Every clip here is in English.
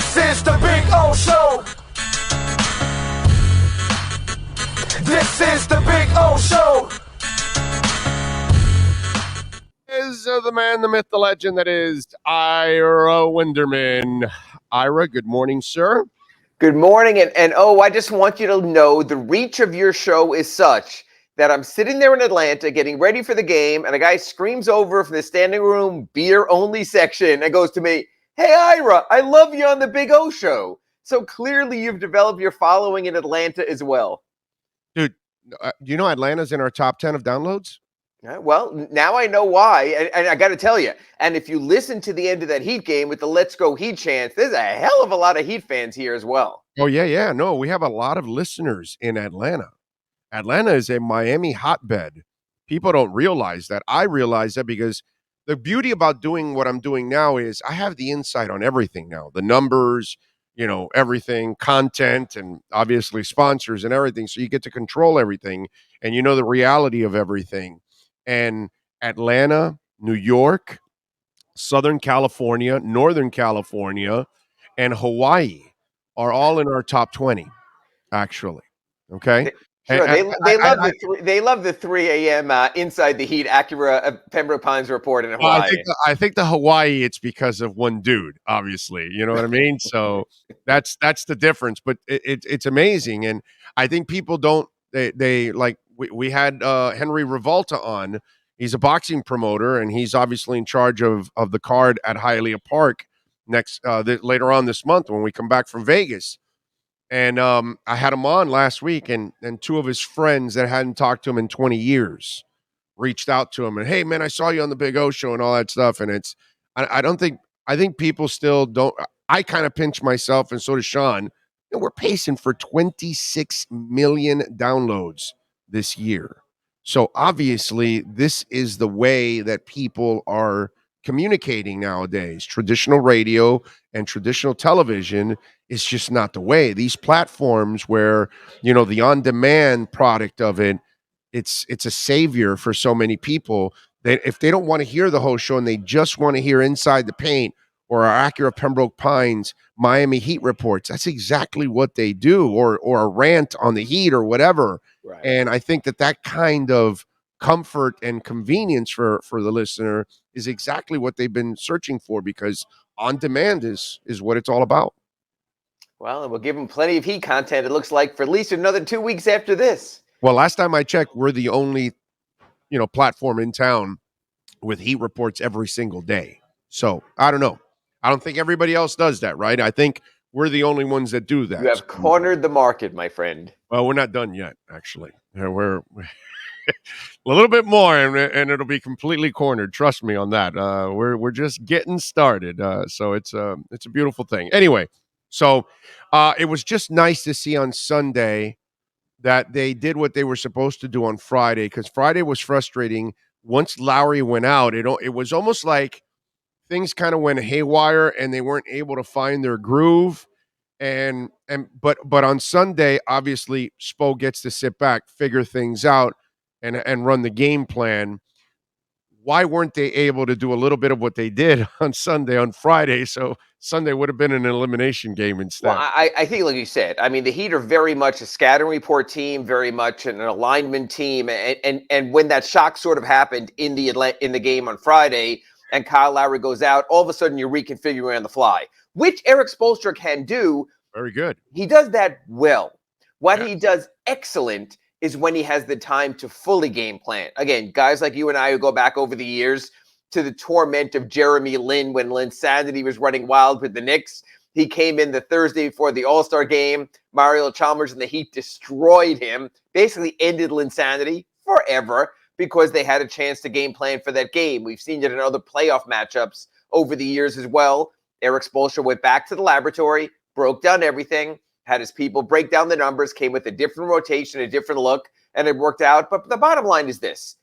This is the Big O Show. This is the Big O Show. Is the man, the myth, the legend that is Ira Winderman. Ira, good morning, sir. Good morning, and I just want you to know the reach of your show is such that I'm sitting there in Atlanta getting ready for the game, and a guy screams over from the standing room beer only section and goes to me, "Hey Ira, I love you on the Big O Show." So clearly you've developed your following in Atlanta as well. Dude, you know Atlanta's in our top 10 of downloads? Well, now I know why, and I got to tell you, and if you listen to the end of that Heat game with the Let's Go Heat chants, there's a hell of a lot of Heat fans here as well. Oh, yeah. No, we have a lot of listeners in Atlanta. Atlanta is a Miami hotbed. People don't realize that. I realize that because the beauty about doing what I'm doing now is I have the insight on everything now. The numbers, everything, content, and obviously sponsors and everything. So you get to control everything, and you know the reality of everything. And Atlanta, New York, Southern California, Northern California, and Hawaii are all in our top 20, actually. Okay? Sure, they love the 3 a.m. Inside the Heat Acura Pembroke Pines report in Hawaii. I think the Hawaii, it's because of one dude, obviously. You know what I mean? So that's the difference. But it's amazing, and I think people don't. They like we had Henry Revolta on. He's a boxing promoter, and he's obviously in charge of the card at Hialeah Park later on this month when we come back from Vegas. And I had him on last week, and two of his friends that hadn't talked to him in 20 years reached out to him and, "Hey, man, I saw you on the Big O Show," and all that stuff. And I think people still don't. I kind of pinch myself, and so does Sean. We're pacing for 26 million downloads this year. So obviously, this is the way that people are communicating nowadays. Traditional radio and traditional television is just not the way. These platforms where, the on-demand product of it's a savior for so many people that if they don't want to hear the whole show and they just want to hear Inside the Paint or our Acura Pembroke Pines Miami Heat reports, that's exactly what they do, or a rant on the Heat or whatever. Right. And I think that kind of comfort and convenience for the listener is exactly what they've been searching for, because on demand is what it's all about. Well, and we'll give them plenty of Heat content, it looks like, for at least another 2 weeks after this. Well, last time I checked, we're the only, platform in town with Heat reports every single day. So I don't know. I don't think everybody else does that, right? I think we're the only ones that do that. You have cornered the market, my friend. Well, we're not done yet, actually. We're a little bit more, and it'll be completely cornered. Trust me on that. We're just getting started. So it's a beautiful thing. Anyway, so it was just nice to see on Sunday that they did what they were supposed to do on Friday, because Friday was frustrating. Once Lowry went out, it was almost like things kind of went haywire and they weren't able to find their groove. But on Sunday, obviously, Spo gets to sit back, figure things out, and run the game plan. Why weren't they able to do a little bit of what they did on Friday? So Sunday would have been an elimination game instead. Well, I think, like you said, I mean, the Heat are very much a scatter report team, very much an alignment team. And when that shock sort of happened in the game on Friday and Kyle Lowry goes out, all of a sudden you're reconfiguring on the fly, which Erik Spoelstra can do. Very good. He does that well. What he does excellent is when he has the time to fully game plan. Again, guys like you and I who go back over the years to the torment of Jeremy Lin when Linsanity was running wild with the Knicks. He came in the Thursday before the All-Star game. Mario Chalmers and the Heat destroyed him, basically ended Linsanity forever because they had a chance to game plan for that game. We've seen it in other playoff matchups over the years as well. Erik Spoelstra went back to the laboratory, broke down everything, had his people break down the numbers, came with a different rotation, a different look, and it worked out. But the bottom line is this.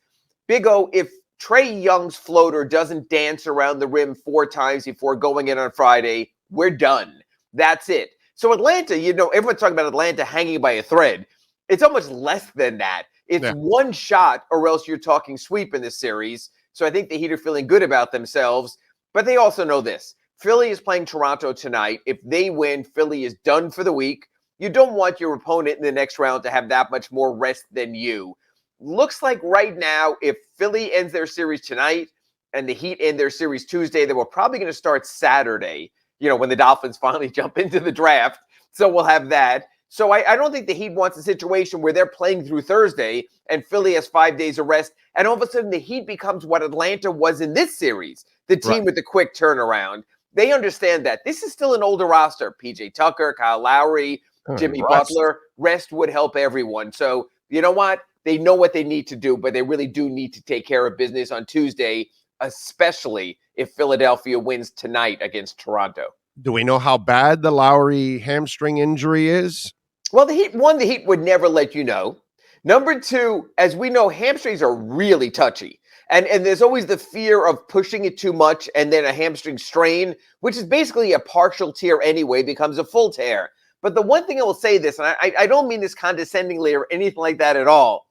Big O, if Trae Young's floater doesn't dance around the rim 4 times before going in on Friday, we're done. That's it. So Atlanta, everyone's talking about Atlanta hanging by a thread. It's almost less than that. It's one shot or else you're talking sweep in this series. So I think the Heat are feeling good about themselves. But they also know this. Philly is playing Toronto tonight. If they win, Philly is done for the week. You don't want your opponent in the next round to have that much more rest than you. Looks like right now, if Philly ends their series tonight and the Heat end their series Tuesday, then we're probably going to start Saturday, when the Dolphins finally jump into the draft. So we'll have that. So I don't think the Heat wants a situation where they're playing through Thursday and Philly has 5 days of rest. And all of a sudden the Heat becomes what Atlanta was in this series, the team with the quick turnaround. They understand that. This is still an older roster. PJ Tucker, Kyle Lowry, Jimmy Butler. Rest would help everyone. So you know what? They know what they need to do, but they really do need to take care of business on Tuesday, especially if Philadelphia wins tonight against Toronto. Do we know how bad the Lowry hamstring injury is? Well, the Heat would never let you know. Number two, as we know, hamstrings are really touchy. And there's always the fear of pushing it too much and then a hamstring strain, which is basically a partial tear anyway, becomes a full tear. But the one thing I will say this, and I don't mean this condescendingly or anything like that at all.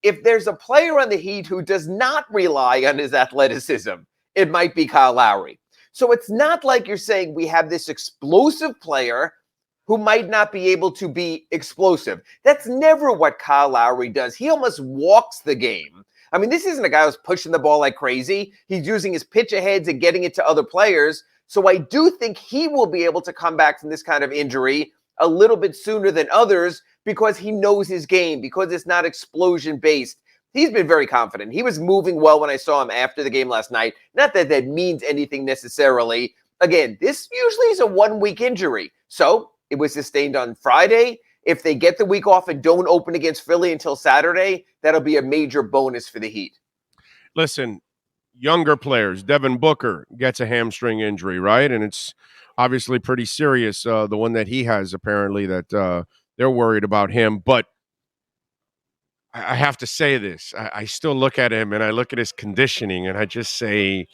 If there's a player on the Heat who does not rely on his athleticism, it might be Kyle Lowry. So it's not like you're saying we have this explosive player who might not be able to be explosive. That's never what Kyle Lowry does. He almost walks the game. I mean, this isn't a guy who's pushing the ball like crazy. He's using his pitch aheads and getting it to other players. So I do think he will be able to come back from this kind of injury a little bit sooner than others because he knows his game, because it's not explosion-based. He's been very confident. He was moving well when I saw him after the game last night. Not that that means anything necessarily. Again, this usually is a one-week injury. So it was sustained on Friday. If they get the week off and don't open against Philly until Saturday, that'll be a major bonus for the Heat. Listen, younger players, Devin Booker gets a hamstring injury, right? And it's obviously pretty serious, the one that he has apparently that they're worried about him. But I have to say this. I still look at him and I look at his conditioning and I just say,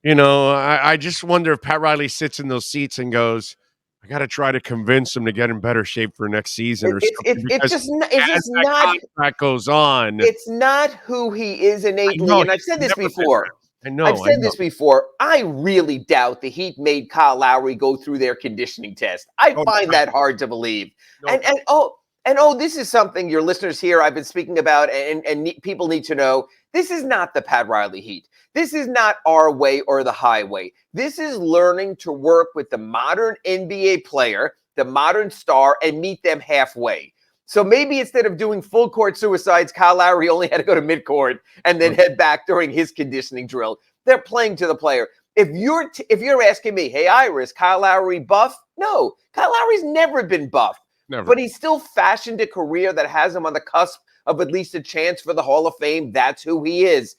I just wonder if Pat Riley sits in those seats and goes, I got to try to convince him to get in better shape for next season or something. It's just not contract goes on. It's not who he is innately. And I've said this before. I've said this before. I really doubt the Heat made Kyle Lowry go through their conditioning test. I find that hard to believe. This is something your listeners here I've been speaking about, and people need to know. This is not the Pat Riley Heat. This is not our way or the highway. This is learning to work with the modern NBA player, the modern star, and meet them halfway. So maybe instead of doing full court suicides, Kyle Lowry only had to go to midcourt and then head back during his conditioning drill. They're playing to the player. If you're asking me, hey, Iris, Kyle Lowry buff? No, Kyle Lowry's never been buff. Never. But he's still fashioned a career that has him on the cusp of at least a chance for the Hall of Fame. That's who he is.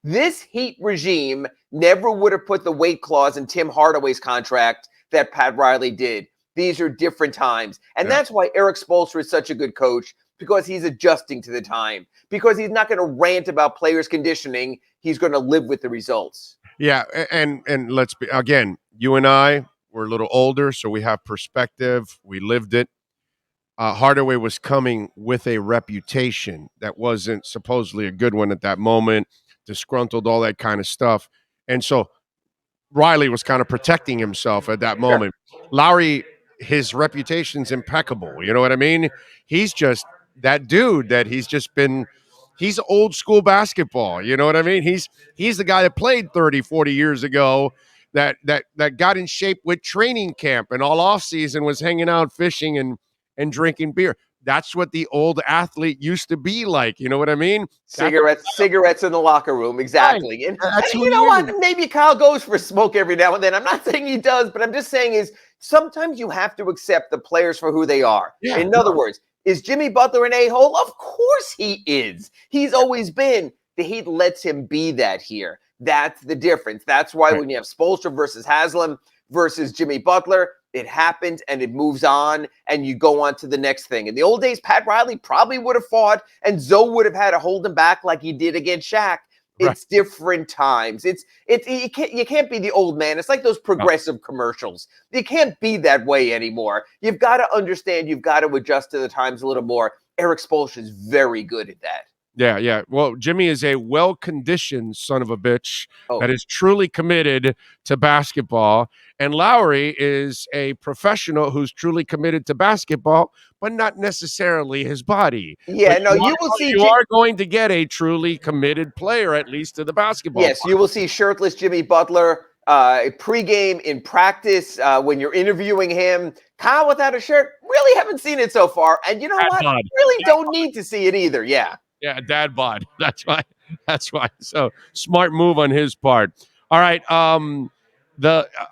This Heat regime never would have put the weight clause in Tim Hardaway's contract that Pat Riley did. These are different times. And that's why Eric Spoelstra is such a good coach, because he's adjusting to the time, because he's not going to rant about players' conditioning. He's going to live with the results. Yeah. And let's be, again, you and I, we're a little older, so we have perspective. We lived it. Hardaway was coming with a reputation that wasn't supposedly a good one at that moment, disgruntled, all that kind of stuff. And so Riley was kind of protecting himself at that moment. Sure. Lowry, his reputation's impeccable. You know what I mean? He's just that dude that he's old school basketball. You know what I mean? He's the guy that played 30, 40 years ago that got in shape with training camp and all off season was hanging out fishing and drinking beer. That's what the old athlete used to be like. You know what I mean? Cigarettes in the locker room. Exactly. Right. And you know what? Maybe Kyle goes for a smoke every now and then. I'm not saying he does, but I'm just saying is sometimes you have to accept the players for who they are. Yeah, in other words, is Jimmy Butler an a-hole? Of course he is. He's always been. The Heat lets him be that here. That's the difference. That's why when you have Spoelstra versus Haslam versus Jimmy Butler, it happens and it moves on and you go on to the next thing. In the old days, Pat Riley probably would have fought and Zoe would have had to hold him back like he did against Shaq. It's different times. You can't be the old man. It's like those progressive commercials. You can't be that way anymore. You've got to understand. You've got to adjust to the times a little more. Eric Spoelstra is very good at that. Yeah, yeah. Well, Jimmy is a well-conditioned son of a bitch Oh, that is truly committed to basketball, and Lowry is a professional who's truly committed to basketball, but not necessarily his body. yeah. But No, you will see. you are going to get a truly committed player, at least to the basketball Yes, you part. will see shirtless Jimmy Butler pregame in practice when you're interviewing him. Kyle without a shirt, really haven't seen it so far. And you know Dad what? bod. Really don't need to see it either. Yeah. Yeah, dad bod. That's why. That's why. So smart move on his part. All right. How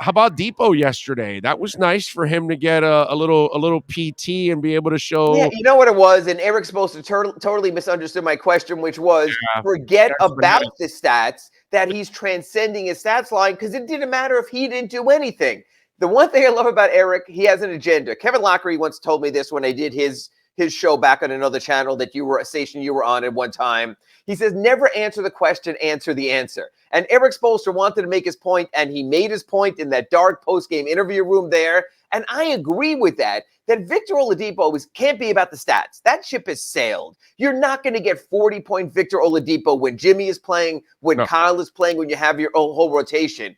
about Depot yesterday? That was nice for him to get a little PT and be able to Yeah, show. you know what it was, and Eric's supposed to totally misunderstood my question, which was forget That's about bananas. the stats, that he's transcending his stats line because it didn't matter if he didn't do anything. The one thing I love about Eric, he has an agenda. Kevin Lockery once told me this when I did his show back on another channel that a station you were on at one time. He says, never answer the question, answer the answer. And Eric Spoelstra wanted to make his point, and he made his point in that dark post-game interview room there. And I agree with that Victor Oladipo can't be about the stats. That ship has sailed. You're not going to get 40-point Victor Oladipo when Jimmy is playing, when No. Kyle is playing, when you have your whole rotation.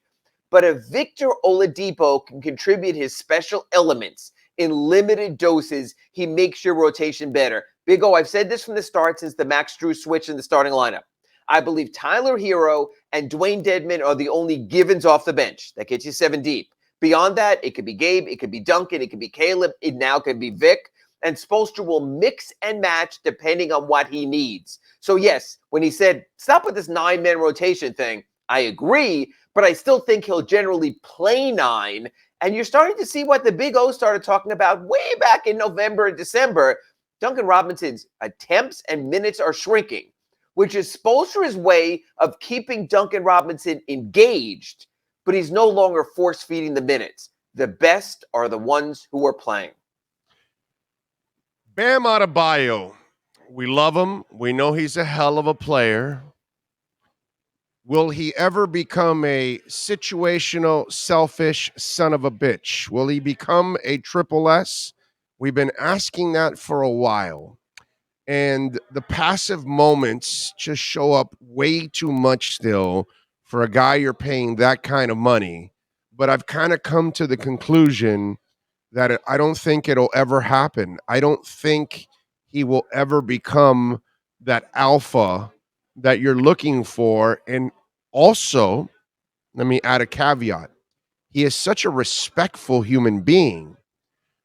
But if Victor Oladipo can contribute his special elements in limited doses, he makes your rotation better. Big O, I've said this from the start since the Max Drew switch in the starting lineup. I believe Tyler Hero and Dwayne Dedmon are the only givens off the bench. That gets you 7 deep. Beyond that, it could be Gabe, it could be Duncan, it could be Caleb, it now could be Vic. And Spoelstra will mix and match depending on what he needs. So yes, when he said, stop with this 9-man rotation thing, I agree, but I still think he'll generally play 9. And you're starting to see what the Big O started talking about way back in November and December. Duncan Robinson's attempts and minutes are shrinking, which is Spoelstra's way of keeping Duncan Robinson engaged, but he's no longer force-feeding the minutes. The best are the ones who are playing. Bam Adebayo. We love him. We know he's a hell of a player. Will he ever become a situational, selfish son of a bitch? Will he become a triple S? We've been asking that for a while. And the passive moments just show up way too much still for a guy you're paying that kind of money. But I've kind of come to the conclusion that I don't think it'll ever happen. I don't think he will ever become that alpha that you're looking for. And also, let me add a caveat. He is such a respectful human being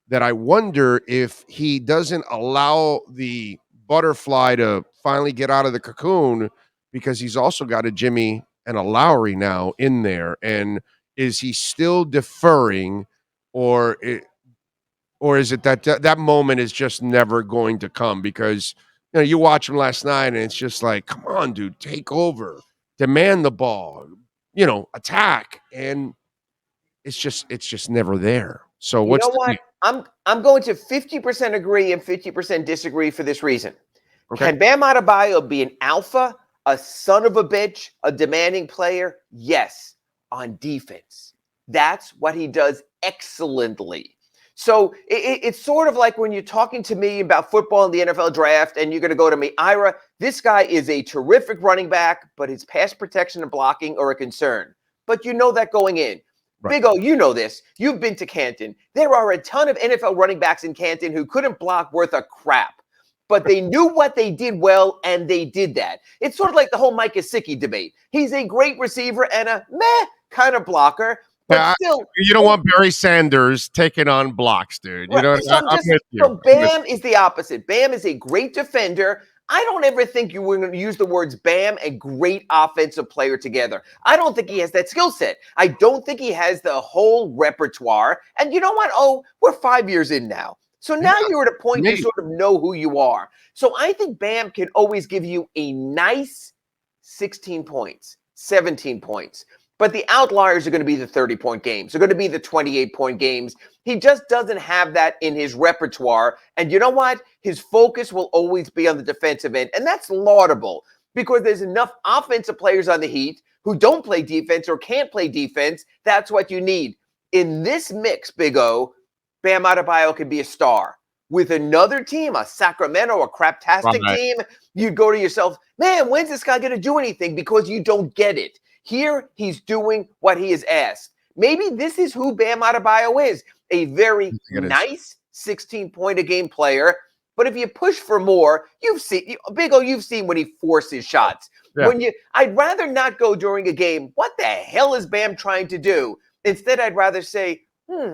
that I wonder if he doesn't allow the butterfly to finally get out of the cocoon, because he's also got a Jimmy and a Lowry now in there. And is he still deferring, or or is it that that moment is just never going to come? Because you watch him last night and it's just like, come on, dude, take over, demand the ball, attack, and it's just never there. So You what's know the deal? what? I'm going to 50% agree and 50% disagree for this reason. Okay. Can Bam Adebayo be an alpha, a son of a bitch, a demanding player? Yes, on defense. That's what he does excellently. So it's sort of like when you're talking to me about football in the NFL draft and you're going to go to me, Ira, this guy is a terrific running back, but his pass protection and blocking are a concern. But you know that going in. Right. Big O, you know this. You've been to Canton. There are a ton of NFL running backs in Canton who couldn't block worth a crap, but they knew what they did well, and they did that. It's sort of like the whole Mike Gesicki debate. He's a great receiver and a meh kind of blocker, but Yeah, still. you don't want Barry Sanders taking on blocks, dude. You Right. know, So I'm with you. so Bam is the opposite. Bam is a great defender. I don't ever think you were going to use the words Bam and great offensive player together. I don't think he has that skill set. I don't think he has the whole repertoire. And you know what? Oh, we're 5 years in now. So now you're at a point to sort of know who you are. So I think Bam can always give you a nice 16 points, 17 points. But the outliers are going to be the 30-point games. They're going to be the 28-point games. He just doesn't have that in his repertoire. And you know what? His focus will always be on the defensive end. And that's laudable because there's enough offensive players on the Heat who don't play defense or can't play defense. That's what you need. In this mix, Big O, Bam Adebayo can be a star. With another team, a Sacramento, a craptastic Right. team, you'd go to yourself, man, when's this guy going to do anything? Because you don't get it. Here, he's doing what he is asked. Maybe this is who Bam Adebayo is, a very nice 16-point-a-game player. But if you push for more, you've seen, Big O, you've seen when he forces shots. Yeah. I'd rather not go during a game, what the hell is Bam trying to do? Instead, I'd rather say,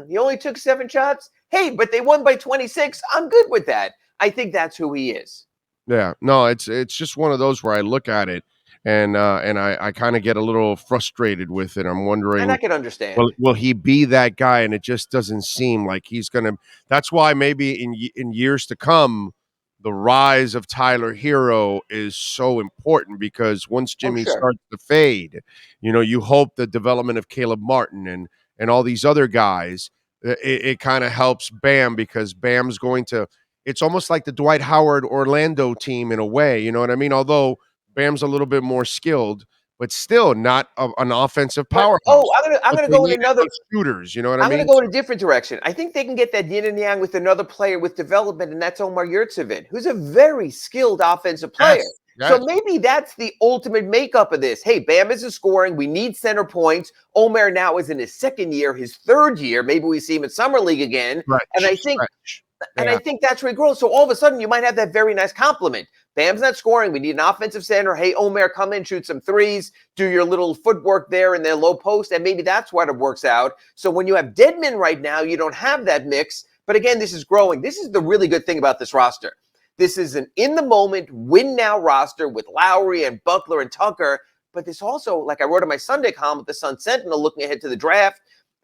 he only took 7 shots. Hey, but they won by 26. I'm good with that. I think that's who he is. Yeah, no, it's just one of those where I look at it and I kind of get a little frustrated with it. I'm And wondering, I can understand. will he be that guy? And it just doesn't seem like he's gonna. That's why maybe in years to come, the rise of Tyler Hero is so important, because once Jimmy starts to fade, you hope the development of Caleb Martin and all these other guys, it kind of helps Bam, because Bam's going to. It's almost like the Dwight Howard Orlando team in a way, you know what I mean? Although Bam's a little bit more skilled, but still not an offensive powerhouse. I'm gonna go in another shooters. You know what I I'm mean? gonna go in a different direction. I think they can get that yin and yang with another player with development, and that's Omar Yurtseven, who's a very skilled offensive player. Yes. So maybe that's the ultimate makeup of this. Hey, Bam isn't scoring. We need center points. Omar now is in his second year, his third year. Maybe we see him in summer league again. And I think. And I think that's where he grows. So all of a sudden, you might have that very nice compliment. Bam's not scoring. We need an offensive center. Hey, Omer, come in, shoot some threes, do your little footwork there in their low post, and maybe that's what it works out. So when you have dead men right now, you don't have that mix. But again, this is growing. This is the really good thing about this roster. This is an in-the-moment, win-now roster with Lowry and Butler and Tucker. But this also, like I wrote in my Sunday column with the Sun Sentinel looking ahead to the draft,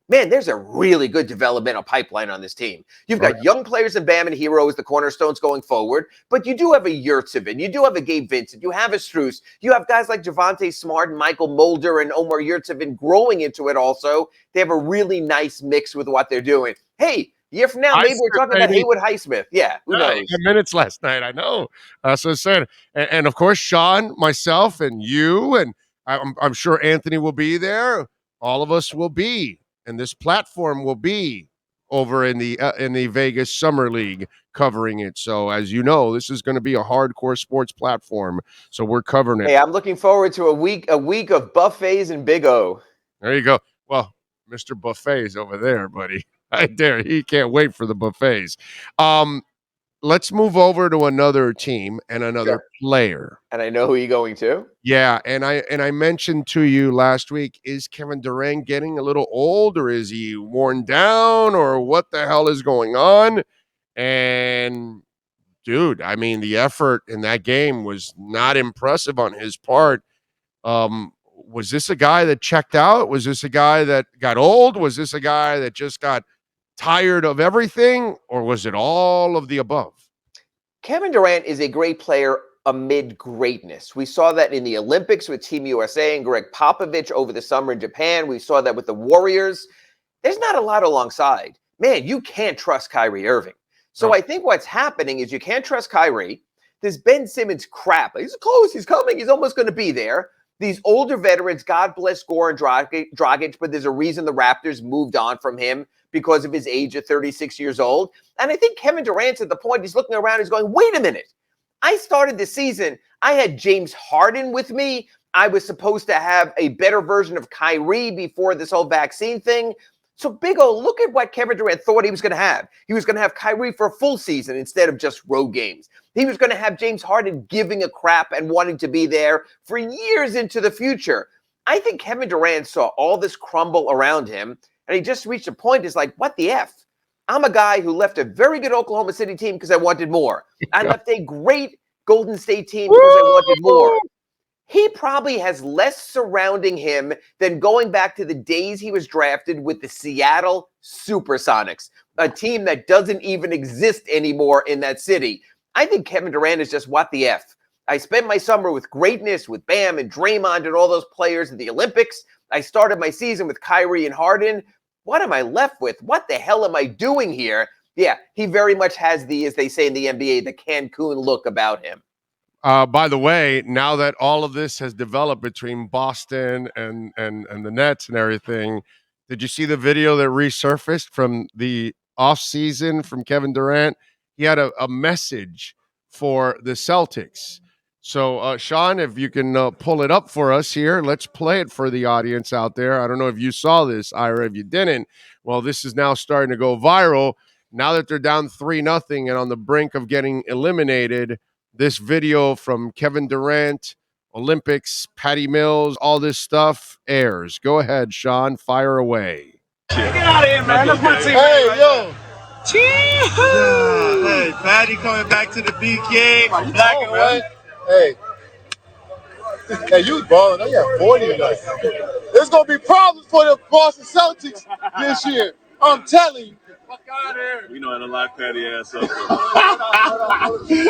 man, there's a really good developmental pipeline on this team. You've got young players in Bam and Hero as the cornerstones going forward, but you do have a Yurtseven, you do have a Gabe Vincent, you have a Strus, you have guys like Javonte Smart and Michael Mulder and Omar Yurtseven growing into it also. They have a really nice mix with what they're doing. Hey, a year from now, maybe we're talking about Haywood Highsmith. Yeah, who knows? 10 minutes last night, I know. So I said, and of course, Sean, myself, and you, and I'm sure Anthony will be there. All of us will be. And this platform will be over in the Vegas Summer League covering it. So as you know, this is going to be a hardcore sports platform. So we're covering it. Hey, I'm looking forward to a week of buffets and Big O. There you go. Well, Mr. Buffet's over there, buddy. Right there. He can't wait for the buffets. Let's move over to another team and another player. And I know who you're going to. Yeah, and I mentioned to you last week, is Kevin Durant getting a little old, or is he worn down, or what the hell is going on? And dude, I mean, the effort in that game was not impressive on his part. Was this a guy that checked out? Was this a guy that got old? Was this a guy that just got tired of everything, or was it all of the above? Kevin Durant is a great player amid greatness. We saw that in the Olympics with Team USA and Greg Popovich over the summer in Japan. We saw that with the Warriors. There's not a lot alongside. Man, you can't trust Kyrie Irving. So I think what's happening is you can't trust Kyrie. This Ben Simmons crap. He's close. He's coming. He's almost going to be there. These older veterans, God bless Goran Dragic, but there's a reason the Raptors moved on from him because of his age of 36 years old. And I think Kevin Durant's at the point he's looking around, he's going, wait a minute. I started the season, I had James Harden with me. I was supposed to have a better version of Kyrie before this whole vaccine thing. So Big O, look at what Kevin Durant thought he was going to have. He was going to have Kyrie for a full season instead of just road games. He was going to have James Harden giving a crap and wanting to be there for years into the future. I think Kevin Durant saw all this crumble around him, and he just reached a point, it's like, what the F? I'm a guy who left a very good Oklahoma City team because I wanted more. I left a great Golden State team because I wanted more. He probably has less surrounding him than going back to the days he was drafted with the Seattle Supersonics, a team that doesn't even exist anymore in that city. I think Kevin Durant is just what the F. I spent my summer with greatness with Bam and Draymond and all those players in the Olympics. I started my season with Kyrie and Harden. What am I left with? What the hell am I doing here? Yeah, he very much has the, as they say in the NBA, the Cancun look about him. By the way, now that all of this has developed between Boston and the Nets and everything, did you see the video that resurfaced from the offseason from Kevin Durant? he had a message for the Celtics. So, Sean, if you can pull it up for us here, let's play it for the audience out there. I don't know if you saw this, Ira. If you didn't, well, this is now starting to go viral. Now that they're down 3-0 and on the brink of getting eliminated, this video from Kevin Durant, Olympics, Patty Mills, all this stuff airs. Go ahead, Sean. Fire away. Get out of here, man. That's my team. Hey, yo. Yeah, hey, Patty coming back to the BK. Black and white. Hey. Hey, you was balling. I got 40 tonight. There's going to be problems for the Boston Celtics this year. I'm telling you. Fuck out of here. We know how to lock Patty ass up.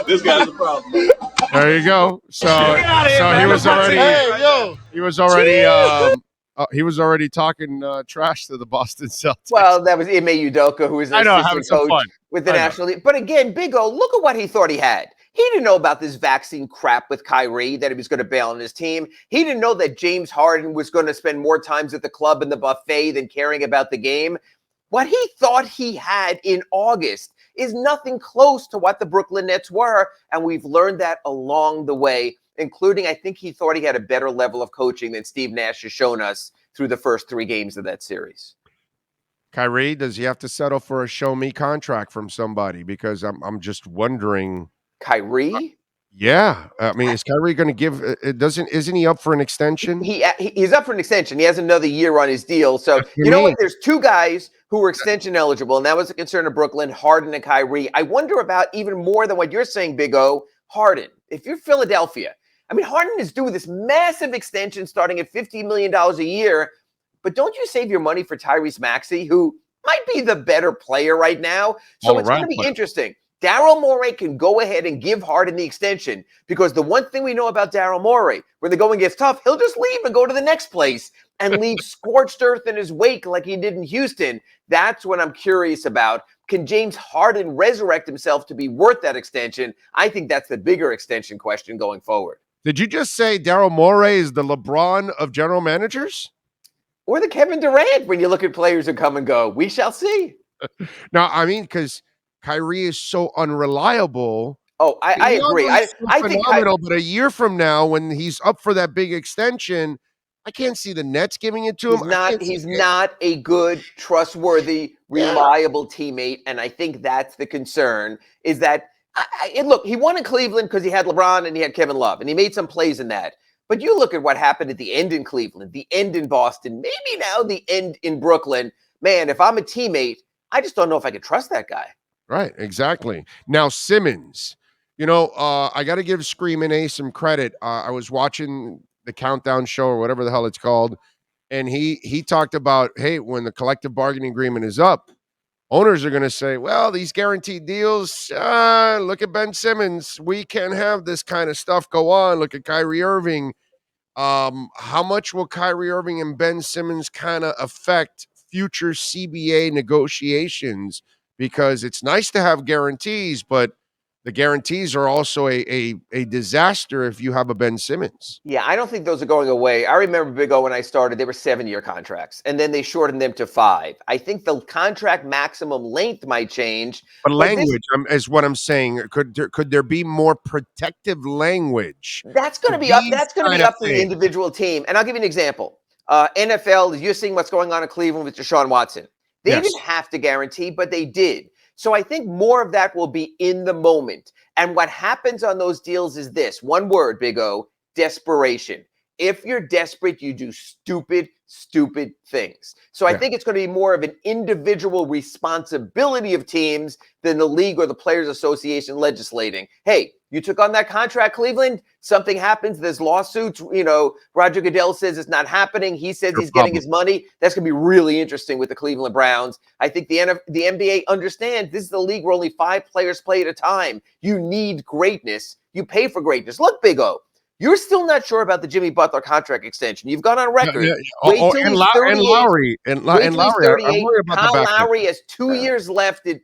This guy's a problem. There you go. So he was already. Hey, yo. He was already talking trash to the Boston Celtics. Well, that was Ime Udoka, who was an assistant coach with the National League. But again, Big O, look at what he thought he had. He didn't know about this vaccine crap with Kyrie, that he was going to bail on his team. He didn't know that James Harden was going to spend more times at the club and the buffet than caring about the game. What he thought he had in August is nothing close to what the Brooklyn Nets were, and we've learned that along the way, including I think he thought he had a better level of coaching than Steve Nash has shown us through the first 3 games of that series. Kyrie, does he have to settle for a show me contract from somebody? Because I'm just wondering. Kyrie? Yeah. I mean, is Kyrie going to give isn't he up for an extension? He's up for an extension. He has another year on his deal. So you know what? There's 2 guys who were extension eligible, and that was a concern of Brooklyn, Harden and Kyrie. I wonder about even more than what you're saying, Big O, Harden. If you're Philadelphia, I mean, Harden is due this massive extension starting at $50 million a year, but don't you save your money for Tyrese Maxey, who might be the better player right now? So it's going to be interesting. Daryl Morey can go ahead and give Harden the extension because the one thing we know about Daryl Morey, when the going gets tough, he'll just leave and go to the next place and leave scorched earth in his wake like he did in Houston. That's what I'm curious about. Can James Harden resurrect himself to be worth that extension? I think that's the bigger extension question going forward. Did you just say Daryl Morey is the LeBron of general managers? Or the Kevin Durant when you look at players who come and go? We shall see. No, I mean, because Kyrie is so unreliable. Oh, I agree. I think but a year from now, when he's up for that big extension, I can't see the Nets giving it to him. He's not a good, trustworthy, reliable teammate, and I think that's the concern. Is that look, he won in Cleveland because he had LeBron and he had Kevin Love, and he made some plays in that. But you look at what happened at the end in Cleveland, the end in Boston, maybe now the end in Brooklyn. Man, if I'm a teammate, I just don't know if I could trust that guy. Right, exactly. Now, Simmons, I got to give Screamin' A some credit. I was watching the Countdown show or whatever the hell it's called, and he talked about, hey, when the collective bargaining agreement is up, owners are going to say, well, these guaranteed deals, look at Ben Simmons. We can't have this kind of stuff go on. Look at Kyrie Irving. How much will Kyrie Irving and Ben Simmons kind of affect future CBA negotiations? Because it's nice to have guarantees, but the guarantees are also a disaster if you have a Ben Simmons. Yeah, I don't think those are going away. I remember, Big O, when I started, they were 7-year contracts, and then they shortened them to 5. I think the contract maximum length might change. But language is what I'm saying. Could there be more protective language? That's going to be up. That's going to be up to the individual team. And I'll give you an example. NFL, you're seeing what's going on in Cleveland with Deshaun Watson. They didn't have to guarantee, but they did. So I think more of that will be in the moment. And what happens on those deals is this. One word, Big O, desperation. If you're desperate, you do stupid things. So I think it's going to be more of an individual responsibility of teams than the league or the Players Association legislating. Hey, you took on that contract, Cleveland. Something happens. There's lawsuits. Roger Goodell says it's not happening. He says he's getting his money. That's going to be really interesting with the Cleveland Browns. I think the NBA understands this is the league where only 5 players play at a time. You need greatness. You pay for greatness. Look, Big O. You're still not sure about the Jimmy Butler contract extension. You've gone on record. Wait till he's 38. And Lowry. Kyle Lowry has 2 years left at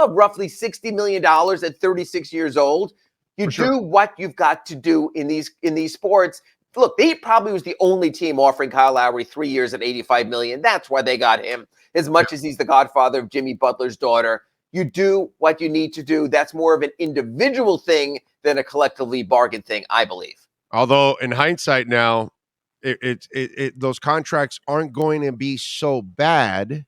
roughly $60 million at 36 years old. You do what you've got to do in these sports. Look, he probably was the only team offering Kyle Lowry 3 years at $85 million. That's why they got him. As much as he's the godfather of Jimmy Butler's daughter, you do what you need to do. That's more of an individual thing than a collectively bargained thing, I believe. Although in hindsight now, those contracts aren't going to be so bad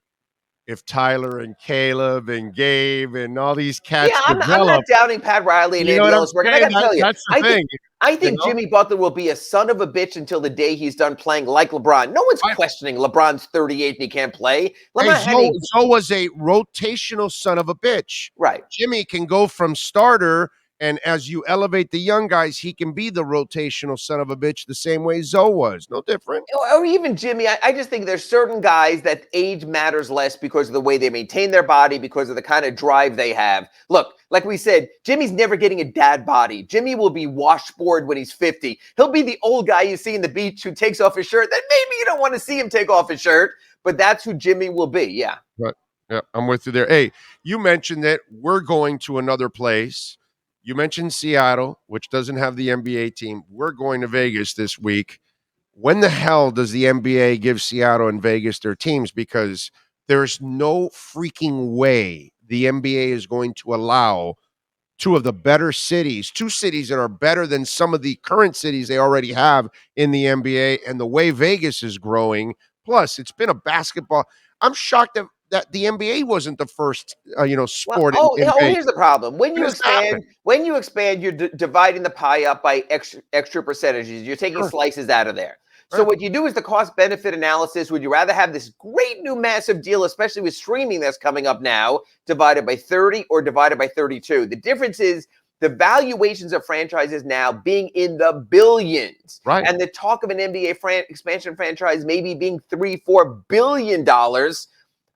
if Tyler and Caleb and Gabe and all these cats Yeah, I'm develop. not doubting Pat Riley and You know Andy what I'm Ellis work. And I saying? got to tell you, That's the thing. I think Jimmy Butler will be a son of a bitch until the day he's done playing like LeBron. No one's questioning LeBron's 38 and he can't play. Zoe was a rotational son of a bitch. Right. Jimmy can go from starter, and as you elevate the young guys, he can be the rotational son of a bitch the same way Zoe was. No different. Or even Jimmy. I just think there's certain guys that age matters less because of the way they maintain their body, because of the kind of drive they have. Look, like we said, Jimmy's never getting a dad body. Jimmy will be washboard when he's 50. He'll be the old guy you see in the beach who takes off his shirt. That maybe you don't want to see him take off his shirt, but that's who Jimmy will be. Yeah. Right. Yeah, I'm with you there. Hey, you mentioned that we're going to another place. You mentioned Seattle, which doesn't have the NBA team. We're going to Vegas this week. When the hell does the NBA give Seattle and Vegas their teams? Because there's no freaking way the NBA is going to allow two of the better cities, two cities that are better than some of the current cities they already have in the NBA, and the way Vegas is growing. Plus, it's been a basketball. I'm shocked that the NBA wasn't the first, sport. Here's the problem. When you expand, you're dividing the pie up by extra percentages. You're taking slices out of there. So what you do is the cost-benefit analysis. Would you rather have this great new massive deal, especially with streaming that's coming up now, divided by 30 or divided by 32? The difference is the valuations of franchises now being in the billions. Right. And the talk of an NBA expansion franchise maybe being $3-4 billion.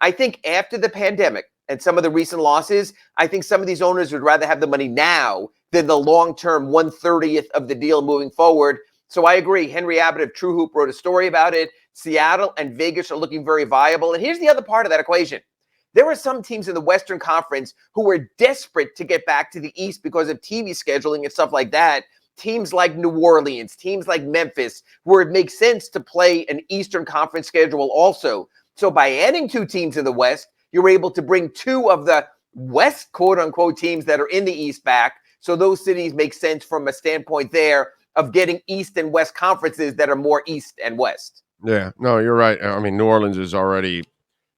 I think after the pandemic and some of the recent losses, I think some of these owners would rather have the money now than the long-term 1/30th of the deal moving forward. So I agree. Henry Abbott of True Hoop wrote a story about it. Seattle and Vegas are looking very viable. And here's the other part of that equation. There are some teams in the Western Conference who are desperate to get back to the East because of TV scheduling and stuff like that. Teams like New Orleans, teams like Memphis, where it makes sense to play an Eastern Conference schedule also. So by adding two teams in the West, you're able to bring two of the West, quote-unquote, teams that are in the East back. So those cities make sense from a standpoint there of getting East and West conferences that are more East and West. Yeah, no, you're right. I mean, New Orleans is already –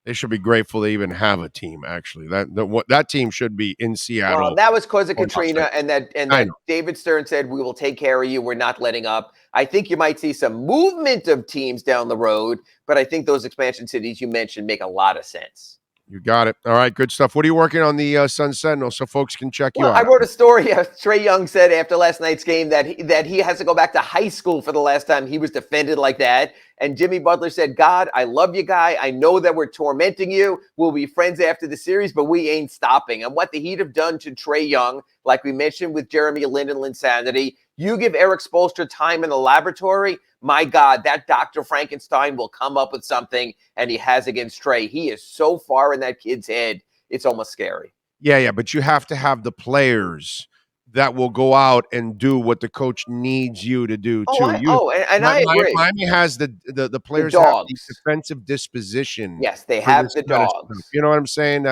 they should be grateful they even have a team, actually. That team should be in Seattle. Well, that was because of Katrina, and that David Stern said, we will take care of you. We're not letting up. I think you might see some movement of teams down the road, but I think those expansion cities you mentioned make a lot of sense. You got it. All right, good stuff. What are you working on the Sun Sentinel so folks can check you out? I wrote a story. Trae Young said after last night's game that he has to go back to high school for the last time he was defended like that. And Jimmy Butler said, God, I love you, guy. I know that we're tormenting you. We'll be friends after the series, but we ain't stopping. And what the Heat have done to Trae Young, like we mentioned with Jeremy Lin and Linsanity, you give Eric Spoelstra time in the laboratory, my God, that Dr. Frankenstein will come up with something, and he has against Trae. He is so far in that kid's head, it's almost scary. Yeah, but you have to have the players that will go out and do what the coach needs you to do, too. I agree. Miami has the players have the defensive disposition. Yes, they have the dogs. You know what I'm saying?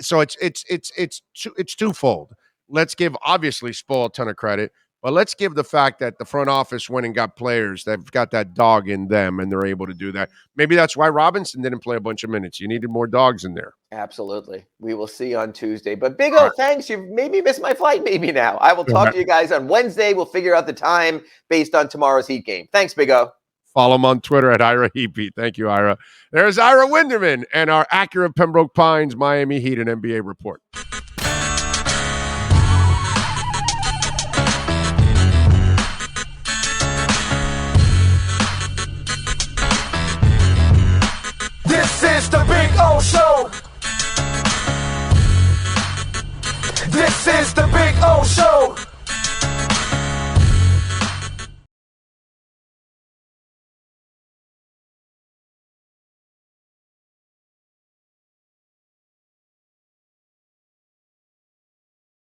So it's twofold. Let's give obviously Spo a ton of credit, but let's give the fact that the front office went and got players that've got that dog in them, and they're able to do that. Maybe that's why Robinson didn't play a bunch of minutes. You needed more dogs in there. Absolutely. We will see on Tuesday. But Big O, thanks. You maybe missed my flight, maybe now. I will talk to you guys on Wednesday. We'll figure out the time based on tomorrow's Heat game. Thanks, Big O. Follow him on Twitter at Ira Heapy. Thank you, Ira. There's Ira Winderman and our Acura Pembroke Pines Miami Heat and NBA report. This is the Big O Show. This is the Big O Show.